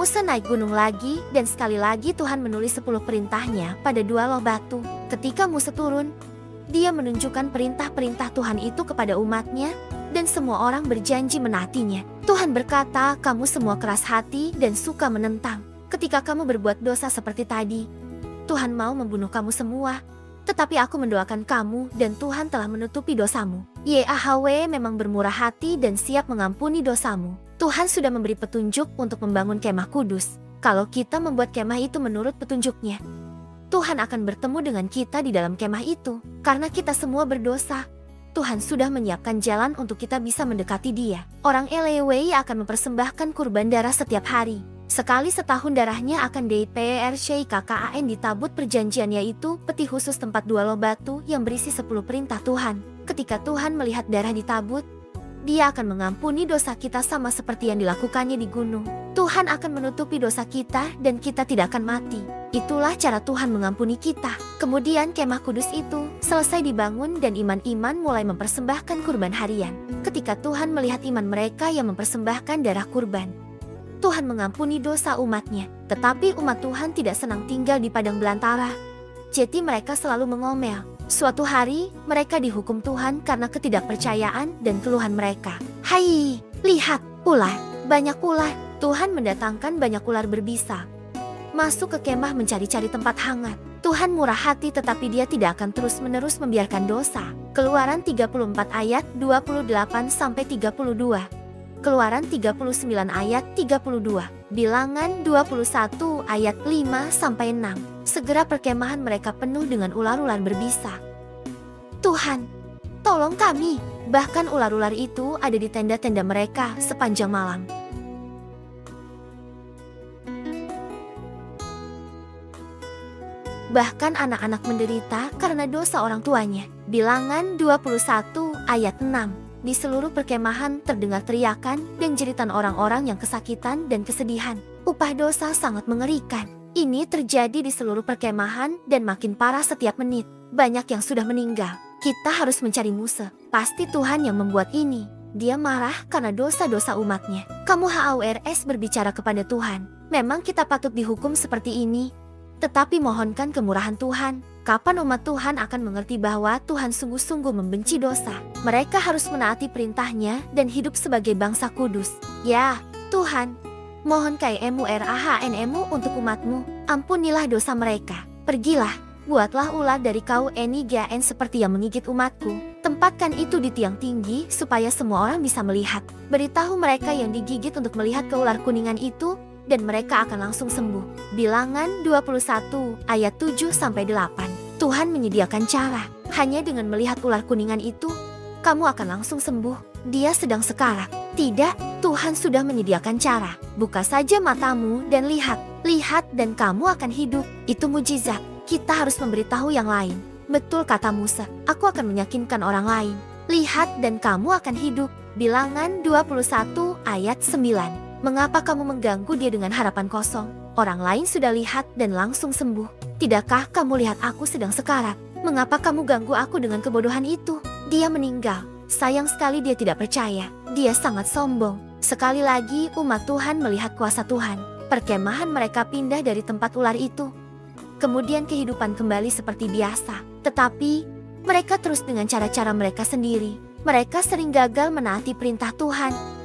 Musa naik gunung lagi dan sekali lagi Tuhan menulis 10 perintahnya pada 2 loh batu. Ketika Musa turun, dia menunjukkan perintah-perintah Tuhan itu kepada umatnya dan semua orang berjanji menaatinya. Tuhan berkata, kamu semua keras hati dan suka menentang. Ketika kamu berbuat dosa seperti tadi, Tuhan mau membunuh kamu semua. Tetapi aku mendoakan kamu dan Tuhan telah menutupi dosamu. Yahweh memang bermurah hati dan siap mengampuni dosamu. Tuhan sudah memberi petunjuk untuk membangun kemah kudus. Kalau kita membuat kemah itu menurut petunjuknya, Tuhan akan bertemu dengan kita di dalam kemah itu. Karena kita semua berdosa, Tuhan sudah menyiapkan jalan untuk kita bisa mendekati Dia. Orang Lewi akan mempersembahkan kurban darah setiap hari. Sekali setahun darahnya akan dipercayai di tabut perjanjian, yaitu peti khusus tempat 2 loh batu yang berisi 10 perintah Tuhan. Ketika Tuhan melihat darah di tabut, Dia akan mengampuni dosa kita sama seperti yang dilakukannya di gunung. Tuhan akan menutupi dosa kita dan kita tidak akan mati. Itulah cara Tuhan mengampuni kita. Kemudian kemah kudus itu selesai dibangun dan iman-iman mulai mempersembahkan kurban harian. Ketika Tuhan melihat iman mereka yang mempersembahkan darah kurban, Tuhan mengampuni dosa umatnya. Tetapi umat Tuhan tidak senang tinggal di padang belantara. Jadi mereka selalu mengomel. Suatu hari, mereka dihukum Tuhan karena ketidakpercayaan dan keluhan mereka. Hai, lihat, ular, banyak ular. Tuhan mendatangkan banyak ular berbisa masuk ke kemah mencari-cari tempat hangat. Tuhan murah hati tetapi Dia tidak akan terus-menerus membiarkan dosa. Keluaran 34 ayat 28-32. Keluaran 39 ayat 32. Bilangan 21 ayat 5-6. Segera perkemahan mereka penuh dengan ular-ular berbisa. Tuhan, tolong kami. Bahkan ular-ular itu ada di tenda-tenda mereka sepanjang malam. Bahkan anak-anak menderita karena dosa orang tuanya. Bilangan 21 ayat 6. Di seluruh perkemahan terdengar teriakan dan jeritan orang-orang yang kesakitan dan kesedihan. Upah dosa sangat mengerikan. Ini terjadi di seluruh perkemahan dan makin parah setiap menit. Banyak yang sudah meninggal. Kita harus mencari Musa. Pasti Tuhan yang membuat ini. Dia marah karena dosa-dosa umatnya. Kamu harus berbicara kepada Tuhan. Memang kita patut dihukum seperti ini. Tetapi mohonkan kemurahan Tuhan. Kapan umat Tuhan akan mengerti bahwa Tuhan sungguh-sungguh membenci dosa? Mereka harus menaati perintahnya dan hidup sebagai bangsa kudus. Ya, Tuhan, mohon KMURAHNMU untuk umatmu. Ampunilah dosa mereka. Pergilah, buatlah ular dari kau NIGN seperti yang menggigit umatku. Tempatkan itu di tiang tinggi supaya semua orang bisa melihat. Beritahu mereka yang digigit untuk melihat ke ular kuningan itu, dan mereka akan langsung sembuh. Bilangan 21 ayat 7-8. Tuhan menyediakan cara. Hanya dengan melihat ular kuningan itu, kamu akan langsung sembuh. Dia sedang sekarat. Tidak, Tuhan sudah menyediakan cara. Buka saja matamu dan lihat. Lihat dan kamu akan hidup. Itu mujizat. Kita harus memberitahu yang lain. Betul kata Musa, aku akan meyakinkan orang lain. Lihat dan kamu akan hidup. Bilangan 21 ayat 9. Mengapa kamu mengganggu dia dengan harapan kosong? Orang lain sudah lihat dan langsung sembuh. Tidakkah kamu lihat aku sedang sekarat? Mengapa kamu ganggu aku dengan kebodohan itu? Dia meninggal. Sayang sekali dia tidak percaya. Dia sangat sombong. Sekali lagi umat Tuhan melihat kuasa Tuhan. Perkemahan mereka pindah dari tempat ular itu. Kemudian kehidupan kembali seperti biasa. Tetapi mereka terus dengan cara-cara mereka sendiri. Mereka sering gagal menaati perintah Tuhan.